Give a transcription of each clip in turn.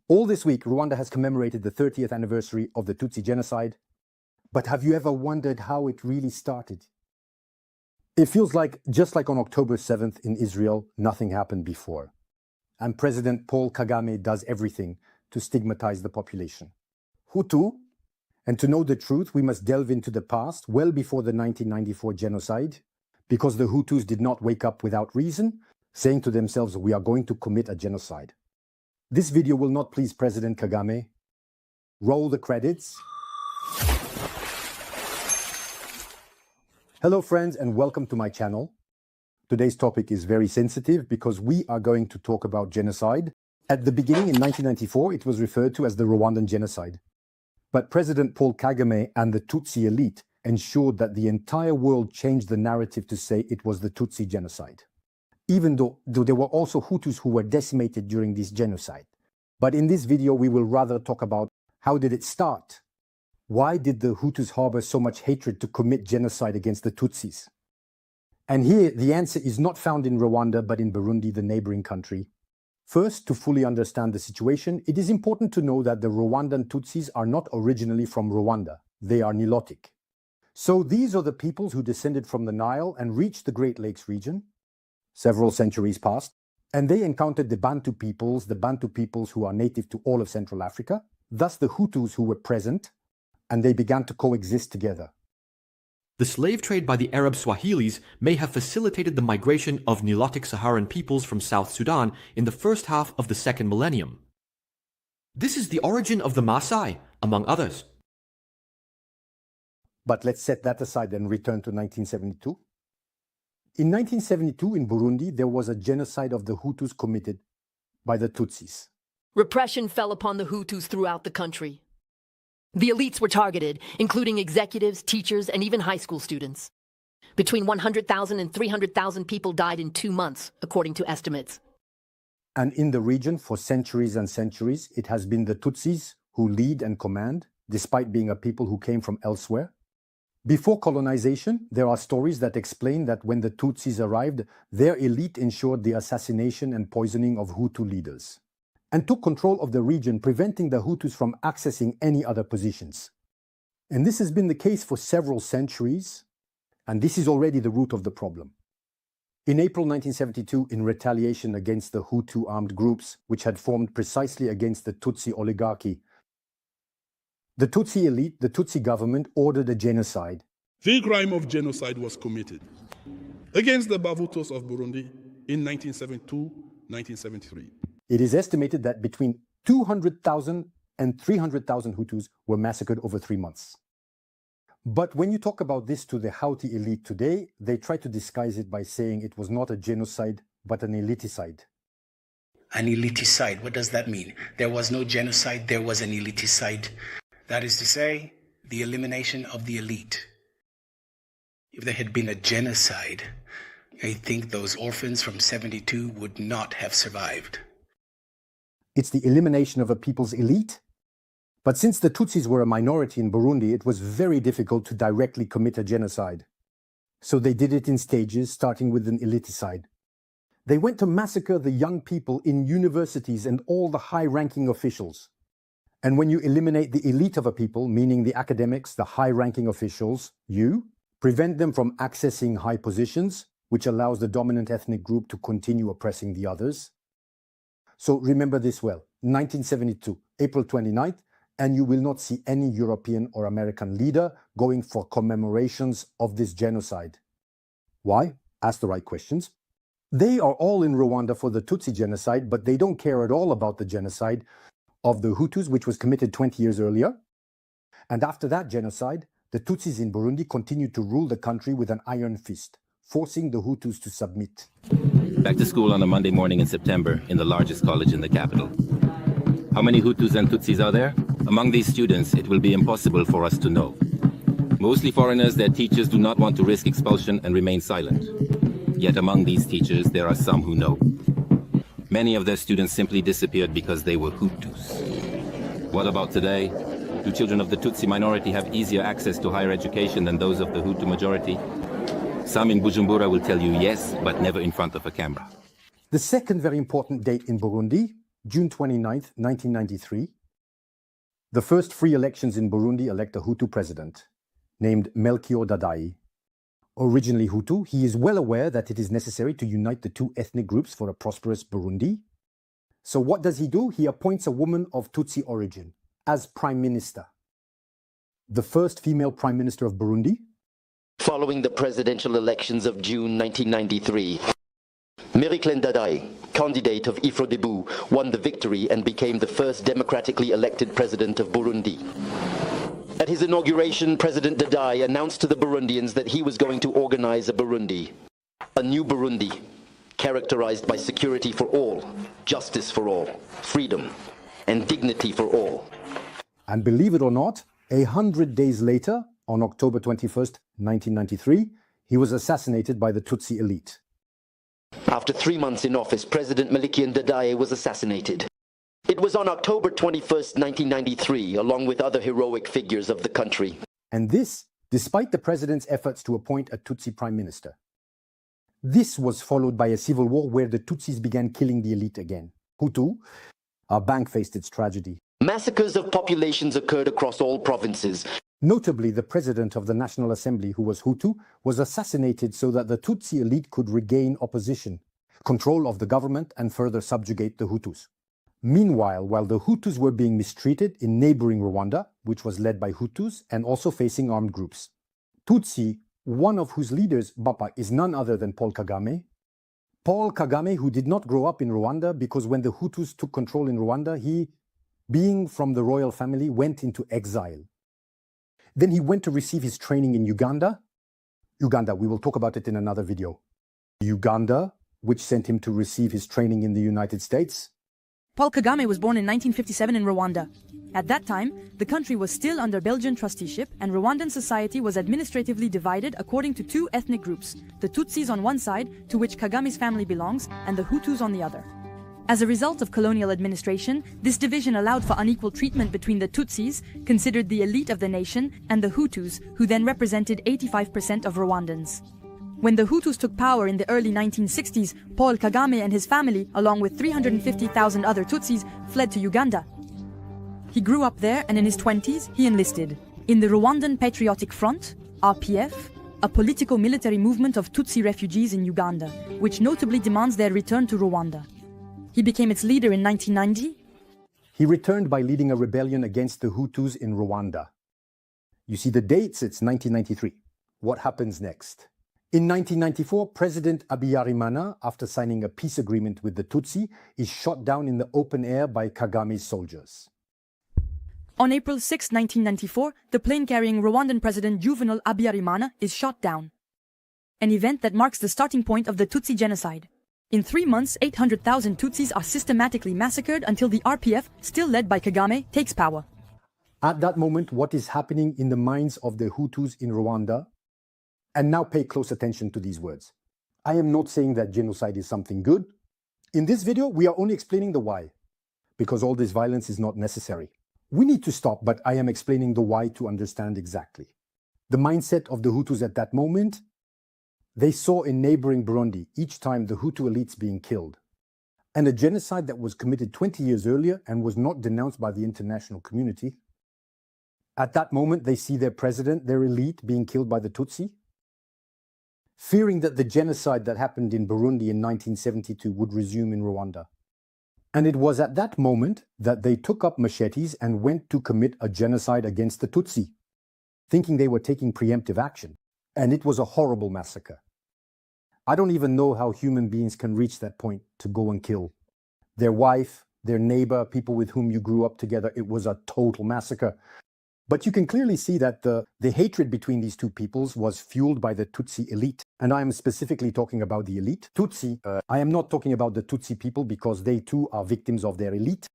All this week, Rwanda has commemorated the 30th anniversary of the Tutsi genocide. But have you ever wondered how it really started? It feels like, just like on October 7th in Israel, nothing happened before. And President Paul Kagame does everything to stigmatize the population. Hutu? And to know the truth, we must delve into the past, well before the 1994 genocide, because the Hutus did not wake up without reason, saying to themselves, we are going to commit a genocide. This video will not please President Kagame. Roll the credits. Hello friends and welcome to my channel. Today's topic is very sensitive because we are going to talk about genocide. At the beginning in 1994, it was referred to as the Rwandan genocide. But President Paul Kagame and the Tutsi elite ensured that the entire world changed the narrative to say it was the Tutsi genocide. Even though there were also Hutus who were decimated during this genocide. But in this video, we will rather talk about how did it start? Why did the Hutus harbor so much hatred to commit genocide against the Tutsis? And here, the answer is not found in Rwanda, but in Burundi, the neighboring country. First, to fully understand the situation, it is important to know that the Rwandan Tutsis are not originally from Rwanda. They are Nilotic. So these are the peoples who descended from the Nile and reached the Great Lakes region. Several centuries passed, and they encountered the Bantu peoples who are native to all of Central Africa, thus the Hutus who were present, and they began to coexist together. The slave trade by the Arab Swahilis may have facilitated the migration of Nilotic Saharan peoples from South Sudan in the first half of the second millennium. This is the origin of the Maasai, among others. But let's set that aside and return to 1972. In 1972, in Burundi, there was a genocide of the Hutus committed by the Tutsis. Repression fell upon the Hutus throughout the country. The elites were targeted, including executives, teachers, and even high school students. Between 100,000 and 300,000 people died in 2 months, according to estimates. And in the region, for centuries and centuries, it has been the Tutsis who lead and command, despite being a people who came from elsewhere. Before colonization, there are stories that explain that when the Tutsis arrived, their elite ensured the assassination and poisoning of Hutu leaders, and took control of the region, preventing the Hutus from accessing any other positions. And this has been the case for several centuries, and this is already the root of the problem. In April 1972, in retaliation against the Hutu armed groups, which had formed precisely against the Tutsi oligarchy, the Tutsi elite, the Tutsi government, ordered a genocide. The crime of genocide was committed against the Bavutos of Burundi in 1972-1973. It is estimated that between 200,000 and 300,000 Hutus were massacred over 3 months. But when you talk about this to the Houthi elite today, they try to disguise it by saying it was not a genocide, but an eliticide. An eliticide, what does that mean? There was no genocide, there was an eliticide. That is to say, the elimination of the elite. If there had been a genocide, I think those orphans from 72 would not have survived. It's the elimination of a people's elite? But since the Tutsis were a minority in Burundi, it was very difficult to directly commit a genocide. So they did it in stages, starting with an eliticide. They went to massacre the young people in universities and all the high-ranking officials. And when you eliminate the elite of a people, meaning the academics, the high-ranking officials, you prevent them from accessing high positions, which allows the dominant ethnic group to continue oppressing the others. So remember this well, 1972, April 29th, and you will not see any European or American leader going for commemorations of this genocide. Why? Ask the right questions. They are all in Rwanda for the Tutsi genocide, but they don't care at all about the genocide of the Hutus, which was committed 20 years earlier. And after that genocide, the Tutsis in Burundi continued to rule the country with an iron fist, forcing the Hutus to submit. Back to school on a Monday morning in September in the largest college in the capital. How many Hutus and Tutsis are there? Among these students, it will be impossible for us to know. Mostly foreigners, their teachers do not want to risk expulsion and remain silent. Yet among these teachers, there are some who know. Many of their students simply disappeared because they were Hutus. What about today? Do children of the Tutsi minority have easier access to higher education than those of the Hutu majority? Some in Bujumbura will tell you yes, but never in front of a camera. The second very important date in Burundi June 29th, 1993, the first free elections in Burundi elect a Hutu president named Melchior Dadai. Originally Hutu, he is well aware that it is necessary to unite the two ethnic groups for a prosperous Burundi. So what does he do? He appoints a woman of Tutsi origin as prime minister. The first female prime minister of Burundi. Following the presidential elections of June 1993, Marie-Claire Dadai, candidate of Ifrodebu, won the victory and became the first democratically elected president of Burundi. At his inauguration, President Dadai announced to the Burundians that he was going to organize a Burundi, a new Burundi, characterized by security for all, justice for all, freedom, and dignity for all. And believe it or not, 100 days later, on October 21st, 1993, he was assassinated by the Tutsi elite. After 3 months in office, President Melchior Dadai was assassinated. It was on October 21st, 1993, along with other heroic figures of the country. And this, despite the president's efforts to appoint a Tutsi prime minister. This was followed by a civil war where the Tutsis began killing the elite again. Hutu, our bank faced its tragedy. Massacres of populations occurred across all provinces. Notably, the president of the National Assembly, who was Hutu, was assassinated so that the Tutsi elite could regain opposition, control of the government, and further subjugate the Hutus. Meanwhile, while the Hutus were being mistreated in neighboring Rwanda, which was led by Hutus and also facing armed groups, Tutsi, one of whose leaders, Bapa, is none other than Paul Kagame. Paul Kagame, who did not grow up in Rwanda because when the Hutus took control in Rwanda, he, being from the royal family, went into exile. Then he went to receive his training in Uganda. We will talk about it in another video. Uganda, which sent him to receive his training in the United States. Paul Kagame was born in 1957 in Rwanda. At that time, the country was still under Belgian trusteeship and Rwandan society was administratively divided according to two ethnic groups, the Tutsis on one side, to which Kagame's family belongs, and the Hutus on the other. As a result of colonial administration, this division allowed for unequal treatment between the Tutsis, considered the elite of the nation, and the Hutus, who then represented 85% of Rwandans. When the Hutus took power in the early 1960s, Paul Kagame and his family, along with 350,000 other Tutsis, fled to Uganda. He grew up there and in his 20s, he enlisted in the Rwandan Patriotic Front, RPF, a political military movement of Tutsi refugees in Uganda, which notably demands their return to Rwanda. He became its leader in 1990. He returned by leading a rebellion against the Hutus in Rwanda. You see the dates, it's 1993. What happens next? In 1994, President Habyarimana, after signing a peace agreement with the Tutsi, is shot down in the open air by Kagame's soldiers. On April 6, 1994, the plane carrying Rwandan President Juvenal Habyarimana is shot down. An event that marks the starting point of the Tutsi genocide. In 3 months, 800,000 Tutsis are systematically massacred until the RPF, still led by Kagame, takes power. At that moment, what is happening in the minds of the Hutus in Rwanda? And now pay close attention to these words. I am not saying that genocide is something good. In this video, we are only explaining the why, because all this violence is not necessary. We need to stop, but I am explaining the why to understand exactly. The mindset of the Hutus at that moment, they saw in neighboring Burundi each time the Hutu elites being killed, and a genocide that was committed 20 years earlier and was not denounced by the international community. At that moment, they see their president, their elite, being killed by the Tutsi, fearing that the genocide that happened in Burundi in 1972 would resume in Rwanda. And it was at that moment that they took up machetes and went to commit a genocide against the Tutsi, thinking they were taking preemptive action. And it was a horrible massacre. I don't even know how human beings can reach that point to go and kill their wife, their neighbor, people with whom you grew up together. It was a total massacre. But you can clearly see that the hatred between these two peoples was fueled by the Tutsi elite. And I am specifically talking about the elite. Tutsi, I am not talking about the Tutsi people because they too are victims of their elite,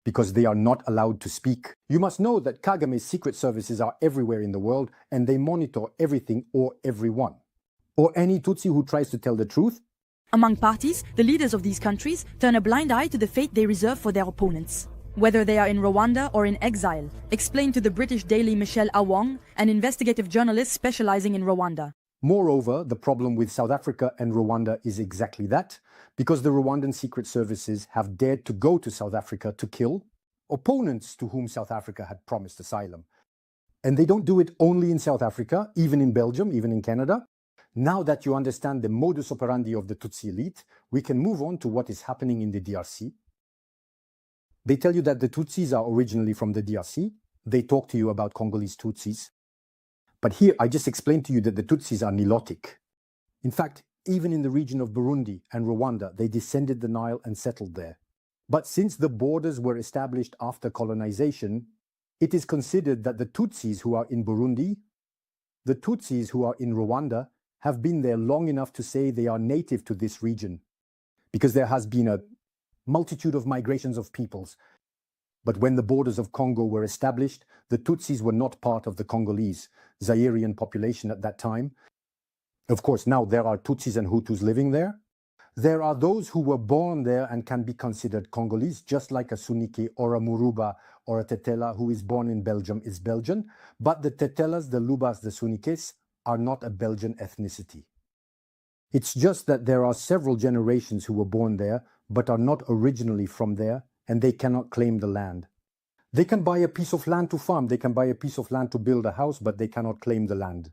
because they are not allowed to speak. You must know that Kagame's secret services are everywhere in the world and they monitor everything or everyone. Or any Tutsi who tries to tell the truth. Among parties, the leaders of these countries turn a blind eye to the fate they reserve for their opponents. Whether they are in Rwanda or in exile, explained to the British daily Michel Awong, an investigative journalist specializing in Rwanda. Moreover, the problem with South Africa and Rwanda is exactly that, because the Rwandan secret services have dared to go to South Africa to kill opponents to whom South Africa had promised asylum. And they don't do it only in South Africa, even in Belgium, even in Canada. Now that you understand the modus operandi of the Tutsi elite, we can move on to what is happening in the DRC. They tell you that the Tutsis are originally from the DRC. They talk to you about Congolese Tutsis. But here, I just explained to you that the Tutsis are Nilotic. In fact, even in the region of Burundi and Rwanda, they descended the Nile and settled there. But since the borders were established after colonization, it is considered that the Tutsis who are in Burundi, the Tutsis who are in Rwanda, have been there long enough to say they are native to this region, because there has been a multitude of migrations of peoples. But when the borders of Congo were established, the Tutsis were not part of the Congolese, Zairian population at that time. Of course, now there are Tutsis and Hutus living there. There are those who were born there and can be considered Congolese, just like a Sunike or a Muruba or a Tetela who is born in Belgium is Belgian. But the Tetelas, the Lubas, the Sunikes are not a Belgian ethnicity. It's just that there are several generations who were born there, but are not originally from there, and they cannot claim the land. They can buy a piece of land to farm, they can buy a piece of land to build a house, but they cannot claim the land.